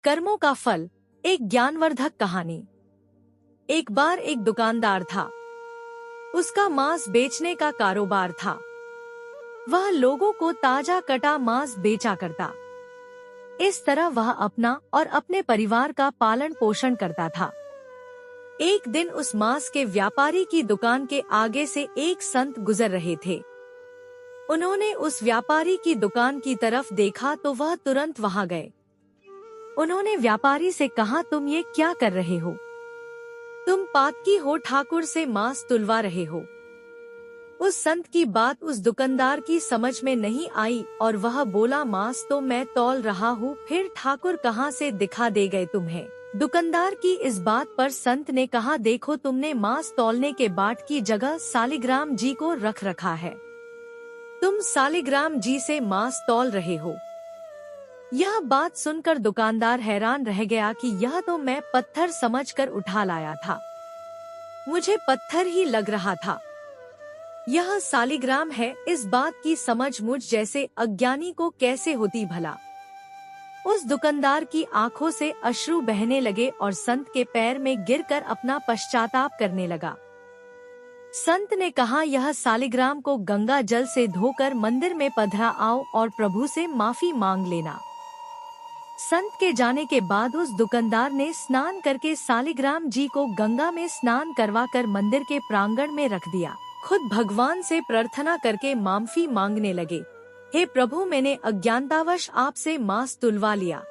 कर्मों का फल, एक ज्ञानवर्धक कहानी। एक बार एक दुकानदार था। उसका मांस बेचने का कारोबार था। वह लोगों को ताजा कटा मांस बेचा करता। इस तरह वह अपना और अपने परिवार का पालन पोषण करता था। एक दिन उस मांस के व्यापारी की दुकान के आगे से एक संत गुजर रहे थे। उन्होंने उस व्यापारी की दुकान की तरफ देखा तो वह तुरंत वहां गए। उन्होंने व्यापारी से कहा, तुम ये क्या कर रहे हो? तुम पातकी हो ठाकुर से मांस तुलवा रहे हो। उस संत की बात उस दुकानदार की समझ में नहीं आई और वह बोला, मांस तो मैं तौल रहा हूँ, फिर ठाकुर कहाँ से दिखा दे गए तुम्हें? दुकानदार की इस बात पर संत ने कहा, देखो तुमने मांस तौलने के बाट की जगह सालिग्राम जी को रख रखा है। तुम सालिग्राम जी से मांस तौल रहे हो। यह बात सुनकर दुकानदार हैरान रह गया कि यह तो मैं पत्थर समझकर उठा लाया था। मुझे पत्थर ही लग रहा था। यह सालिग्राम है, इस बात की समझ मुझ जैसे अज्ञानी को कैसे होती भला? उस दुकानदार की आंखों से अश्रु बहने लगे और संत के पैर में गिरकर अपना पश्चाताप करने लगा। संत ने कहा, यह सालिग्राम को गंगा जल से धोकर मंदिर में पधरा आओ और प्रभु से माफी मांग लेना। संत के जाने के बाद उस दुकानदार ने स्नान करके सालिग्राम जी को गंगा में स्नान करवाकर मंदिर के प्रांगण में रख दिया। खुद भगवान से प्रार्थना करके माफी मांगने लगे, हे प्रभु, मैंने अज्ञानतावश आपसे मांस तुलवा लिया,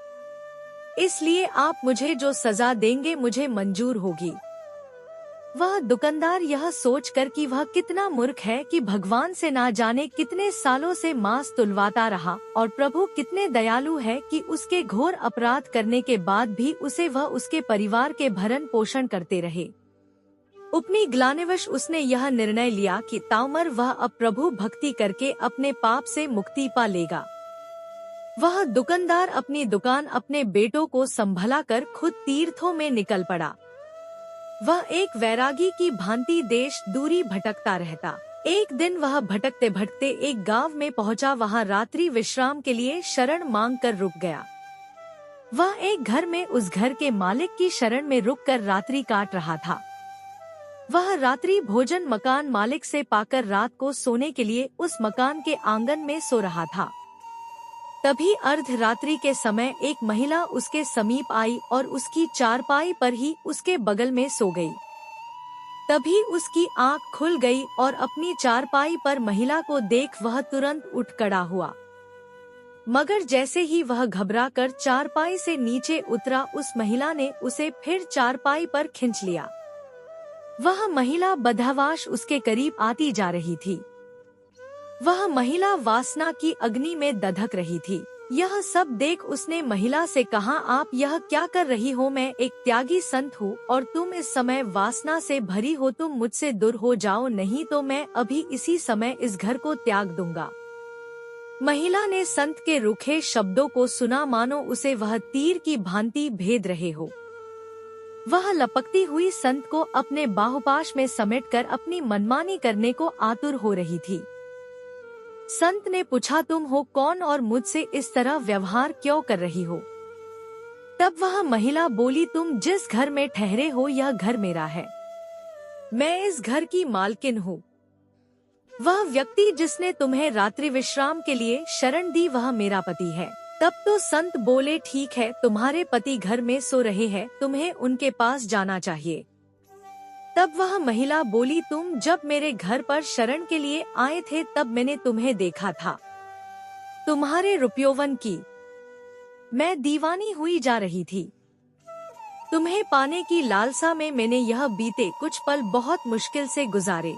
इसलिए आप मुझे जो सजा देंगे मुझे मंजूर होगी। वह दुकानदार यह सोचकर कि वह कितना मूर्ख है कि भगवान से ना जाने कितने सालों से मांस तुलवाता रहा और प्रभु कितने दयालु है कि उसके घोर अपराध करने के बाद भी उसे वह उसके परिवार के भरण पोषण करते रहे। अपनी ग्लानिवश उसने यह निर्णय लिया कि ताउमर वह अब प्रभु भक्ति करके अपने पाप से मुक्ति पा लेगा। वह दुकानदार अपनी दुकान अपने बेटों को संभला कर खुद तीर्थों में निकल पड़ा। वह एक वैरागी की भांति देश दूरी भटकता रहता। एक दिन वह भटकते भटकते एक गांव में पहुंचा। वहां रात्रि विश्राम के लिए शरण मांग कर रुक गया। वह एक घर में उस घर के मालिक की शरण में रुककर रात्रि काट रहा था। वह रात्रि भोजन मकान मालिक से पाकर रात को सोने के लिए उस मकान के आंगन में सो रहा था। तभी अर्धरात्रि के समय एक महिला उसके समीप आई और उसकी चारपाई पर ही उसके बगल में सो गई। तभी उसकी आंख खुल गई और अपनी चारपाई पर महिला को देख वह तुरंत उठ खड़ा हुआ। मगर जैसे ही वह घबराकर चारपाई से नीचे उतरा, उस महिला ने उसे फिर चारपाई पर खींच लिया। वह महिला बदहवास उसके करीब आती जा रही थी। वह महिला वासना की अग्नि में दधक रही थी। यह सब देख उसने महिला से कहा, आप यह क्या कर रही हो? मैं एक त्यागी संत हूँ और तुम इस समय वासना से भरी हो। तुम मुझसे दूर हो जाओ, नहीं तो मैं अभी इसी समय इस घर को त्याग दूंगा। महिला ने संत के रूखे शब्दों को सुना मानो उसे वह तीर की भांति भेद रहे हो। वह लपकती हुई संत को अपने बाहुपाश में समेटकर अपनी मनमानी करने को आतुर हो रही थी। संत ने पूछा, तुम हो कौन और मुझसे इस तरह व्यवहार क्यों कर रही हो? तब वह महिला बोली, तुम जिस घर में ठहरे हो यह घर मेरा है। मैं इस घर की मालकिन हूँ। वह व्यक्ति जिसने तुम्हें रात्रि विश्राम के लिए शरण दी वह मेरा पति है। तब तो संत बोले, ठीक है, तुम्हारे पति घर में सो रहे हैं, तुम्हें उनके पास जाना चाहिए। तब वह महिला बोली, तुम जब मेरे घर पर शरण के लिए आए थे तब मैंने तुम्हें देखा था। तुम्हारे रुपयोवन की मैं दीवानी हुई जा रही थी। तुम्हें पाने की लालसा में मैंने यह बीते कुछ पल बहुत मुश्किल से गुजारे।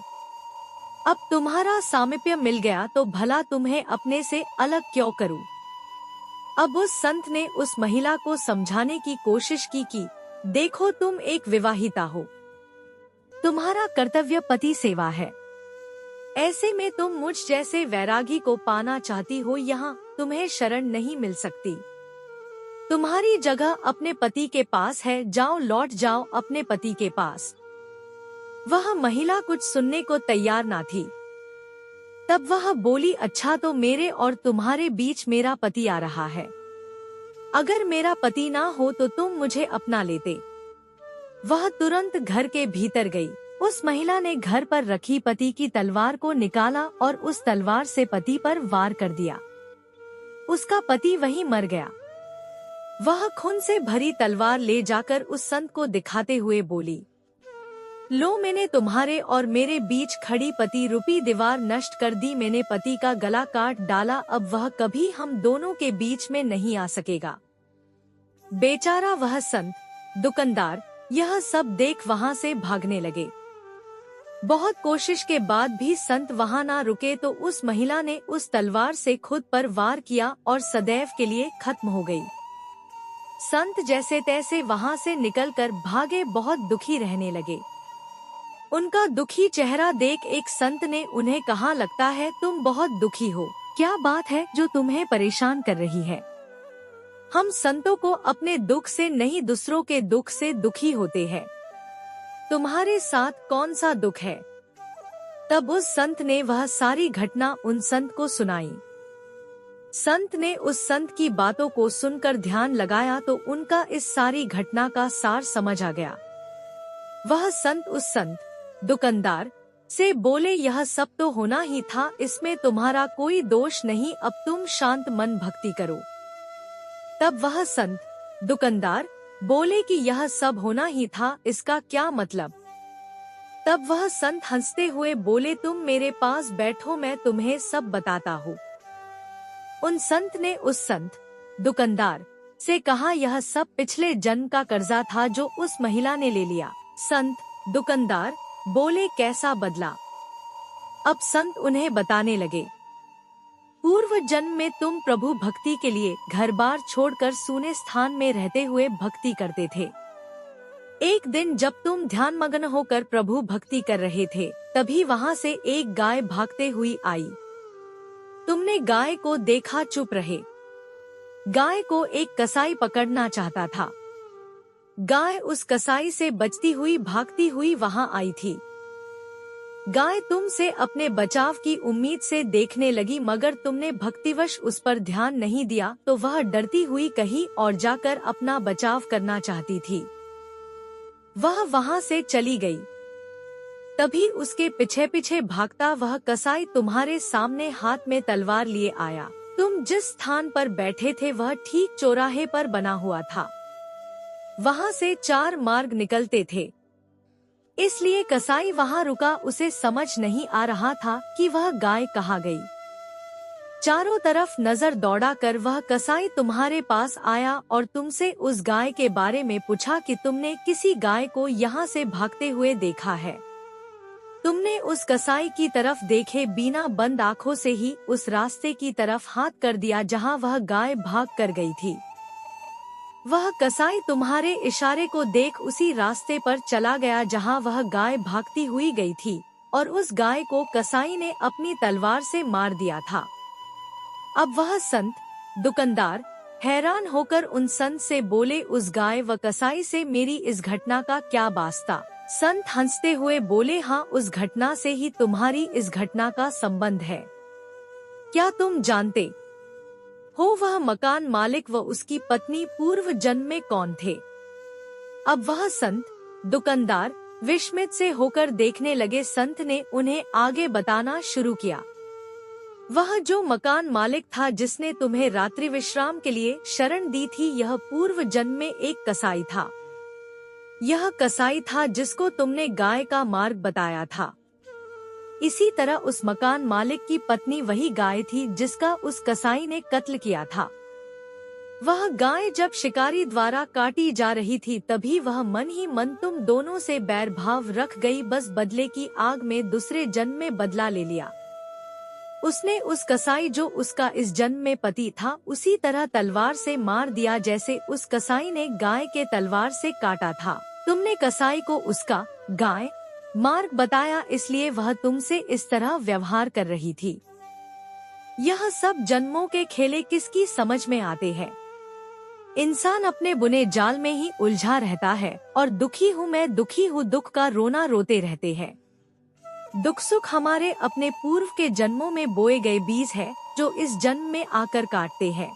अब तुम्हारा सामीप्य मिल गया तो भला तुम्हें अपने से अलग क्यों करूं? अब उस संत ने उस महिला को समझाने की कोशिश की कि देखो, तुम एक विवाहिता हो, तुम्हारा कर्तव्य पति सेवा है। ऐसे में तुम मुझ जैसे वैरागी को पाना चाहती हो, यहाँ तुम्हें शरण नहीं मिल सकती। तुम्हारी जगह अपने पति के पास है, जाओ, लौट जाओ अपने पति के पास। वह महिला कुछ सुनने को तैयार ना थी। तब वह बोली, अच्छा तो मेरे और तुम्हारे बीच मेरा पति आ रहा है। अगर मेरा पति ना हो तो तुम मुझे अपना लेते। वह तुरंत घर के भीतर गई। उस महिला ने घर पर रखी पति की तलवार को निकाला और उस तलवार से पति पर वार कर दिया। उसका पति वहीं मर गया। वह खून से भरी तलवार ले जाकर उस संत को दिखाते हुए बोली, लो, मैंने तुम्हारे और मेरे बीच खड़ी पति रूपी दीवार नष्ट कर दी। मैंने पति का गला काट डाला, अब वह कभी हम दोनों के बीच में नहीं आ सकेगा। बेचारा वह संत, दुकानदार यह सब देख वहां से भागने लगे। बहुत कोशिश के बाद भी संत वहां ना रुके तो उस महिला ने उस तलवार से खुद पर वार किया और सदैव के लिए खत्म हो गई। संत जैसे तैसे वहां से निकलकर भागे, बहुत दुखी रहने लगे। उनका दुखी चेहरा देख एक संत ने उन्हें कहा, लगता है तुम बहुत दुखी हो, क्या बात है जो तुम्हें परेशान कर रही है? हम संतों को अपने दुख से नहीं दूसरों के दुख से दुखी होते हैं। तुम्हारे साथ कौन सा दुख है? तब उस संत ने वह सारी घटना उन संत को सुनाई। संत ने उस संत की बातों को सुनकर ध्यान लगाया तो उनका इस सारी घटना का सार समझ आ गया। वह संत उस संत, दुकानदार से बोले, यह सब तो होना ही था, इसमें तुम्हारा कोई दोष नहीं, अब तुम शांत मन भक्ति करो। तब वह संत, दुकानदार बोले कि यह सब होना ही था, इसका क्या मतलब? तब वह संत हंसते हुए बोले, तुम मेरे पास बैठो, मैं तुम्हें सब बताता हूँ। उन संत ने उस संत, दुकानदार से कहा, यह सब पिछले जन्म का कर्जा था जो उस महिला ने ले लिया। संत, दुकानदार बोले, कैसा बदला? अब संत उन्हें बताने लगे, पूर्व जन्म में तुम प्रभु भक्ति के लिए घर बार छोड़कर सूने स्थान में रहते हुए भक्ति करते थे। एक दिन जब तुम ध्यान मग्न होकर प्रभु भक्ति कर रहे थे, तभी वहां से एक गाय भागते हुई आई। तुमने गाय को देखा, चुप रहे। गाय को एक कसाई पकड़ना चाहता था। गाय उस कसाई से बचती हुई भागती हुई वहां आई थी। गाय तुमसे अपने बचाव की उम्मीद से देखने लगी, मगर तुमने भक्तिवश उस पर ध्यान नहीं दिया तो वह डरती हुई कहीं और जाकर अपना बचाव करना चाहती थी। वह वहां से चली गई। तभी उसके पीछे पीछे भागता वह कसाई तुम्हारे सामने हाथ में तलवार लिए आया। तुम जिस स्थान पर बैठे थे वह ठीक चौराहे पर बना हुआ था। वहां से 4 मार्ग निकलते थे, इसलिए कसाई वहां रुका। उसे समझ नहीं आ रहा था कि वह गाय कहाँ गई। चारों तरफ नजर दौड़ाकर वह कसाई तुम्हारे पास आया और तुमसे उस गाय के बारे में पूछा कि तुमने किसी गाय को यहाँ से भागते हुए देखा है। तुमने उस कसाई की तरफ देखे बिना बंद आँखों से ही उस रास्ते की तरफ हाथ कर दिया जहाँ वह गाय भाग कर गई थी। वह कसाई तुम्हारे इशारे को देख उसी रास्ते पर चला गया जहाँ वह गाय भागती हुई गई थी, और उस गाय को कसाई ने अपनी तलवार से मार दिया था। अब वह संत, दुकानदार हैरान होकर उन संत से बोले, उस गाय व कसाई से मेरी इस घटना का क्या वास्ता? संत हंसते हुए बोले, हाँ, उस घटना से ही तुम्हारी इस घटना का संबंध है। क्या तुम जानते हो वह मकान मालिक व उसकी पत्नी पूर्व जन्म में कौन थे? अब वह संत, दुकानदार विस्मित से होकर देखने लगे। संत ने उन्हें आगे बताना शुरू किया। वह जो मकान मालिक था जिसने तुम्हें रात्रि विश्राम के लिए शरण दी थी, यह पूर्व जन्म में एक कसाई था। यह कसाई था जिसको तुमने गाय का मार्ग बताया था। इसी तरह उस मकान मालिक की पत्नी वही गाय थी जिसका उस कसाई ने कत्ल किया था। वह गाय जब शिकारी द्वारा काटी जा रही थी तभी वह मन ही मन तुम दोनों से बैर भाव रख गई। बस बदले की आग में दूसरे जन्म में बदला ले लिया। उसने उस कसाई जो उसका इस जन्म में पति था उसी तरह तलवार से मार दिया जैसे उस कसाई ने गाय के तलवार से काटा था। तुमने कसाई को उसका गाय मार्ग बताया, इसलिए वह तुमसे इस तरह व्यवहार कर रही थी। यह सब जन्मों के खेले किसकी समझ में आते हैं? इंसान अपने बुने जाल में ही उलझा रहता है और दुखी हूँ मैं दुखी हूँ दुख का रोना रोते रहते हैं। दुख सुख हमारे अपने पूर्व के जन्मों में बोए गए बीज है जो इस जन्म में आकर काटते हैं।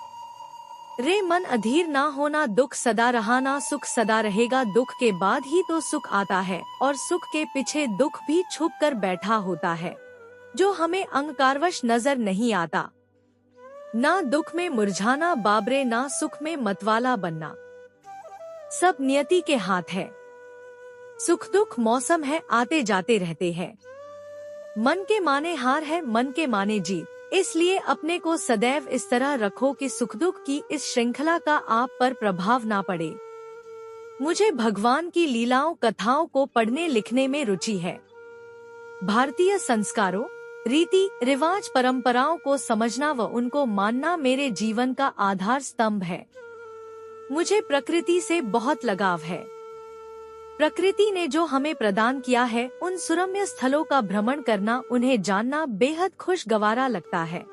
रे मन अधीर ना होना, दुख सदा रहाना, सुख सदा रहेगा, दुख के बाद ही तो सुख आता है और सुख के पीछे दुख भी छुप कर बैठा होता है, जो हमें अंगकारवश नजर नहीं आता। ना दुख में मुरझाना बाबरे, ना सुख में मतवाला बनना, सब नियति के हाथ है। सुख दुख मौसम है, आते जाते रहते हैं। मन के माने हार है, मन के माने जीत। इसलिए अपने को सदैव इस तरह रखो कि सुख दुख की इस श्रृंखला का आप पर प्रभाव ना पड़े। मुझे भगवान की लीलाओं कथाओं को पढ़ने लिखने में रुचि है। भारतीय संस्कारों, रीति रिवाज, परंपराओं को समझना व उनको मानना मेरे जीवन का आधार स्तंभ है। मुझे प्रकृति से बहुत लगाव है। प्रकृति ने जो हमें प्रदान किया है, उन सुरम्य स्थलों का भ्रमण करना, उन्हें जानना बेहद खुशगवारा लगता है।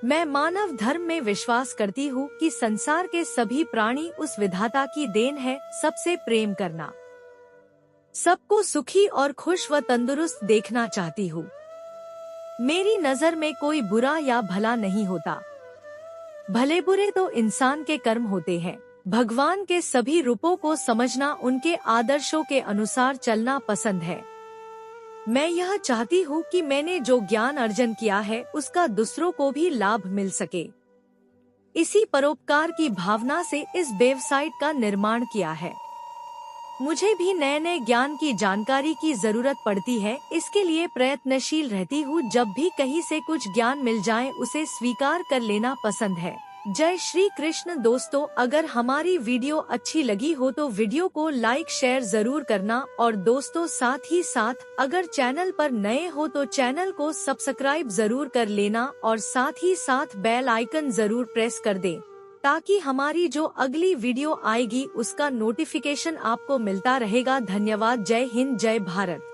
मैं मानव धर्म में विश्वास करती हूँ कि संसार के सभी प्राणी उस विधाता की देन है। सबसे प्रेम करना, सबको सुखी और खुश व तंदुरुस्त देखना चाहती हूँ। मेरी नजर में कोई बुरा या भला नहीं होता। भले बुरे तो इंसान के कर्म होते हैं। भगवान के सभी रूपों को समझना, उनके आदर्शों के अनुसार चलना पसंद है। मैं यह चाहती हूँ कि मैंने जो ज्ञान अर्जन किया है उसका दूसरों को भी लाभ मिल सके। इसी परोपकार की भावना से इस वेबसाइट का निर्माण किया है। मुझे भी नए नए ज्ञान की जानकारी की जरूरत पड़ती है, इसके लिए प्रयत्नशील रहती हूँ। जब भी कहीं से कुछ ज्ञान मिल जाए उसे स्वीकार कर लेना पसंद है। जय श्री कृष्ण। दोस्तों, अगर हमारी वीडियो अच्छी लगी हो तो वीडियो को लाइक शेयर जरूर करना और दोस्तों साथ ही साथ अगर चैनल पर नए हो तो चैनल को सब्सक्राइब जरूर कर लेना और साथ ही साथ बेल आइकन जरूर प्रेस कर दें, ताकि हमारी जो अगली वीडियो आएगी उसका नोटिफिकेशन आपको मिलता रहेगा। धन्यवाद। जय हिंद, जय भारत।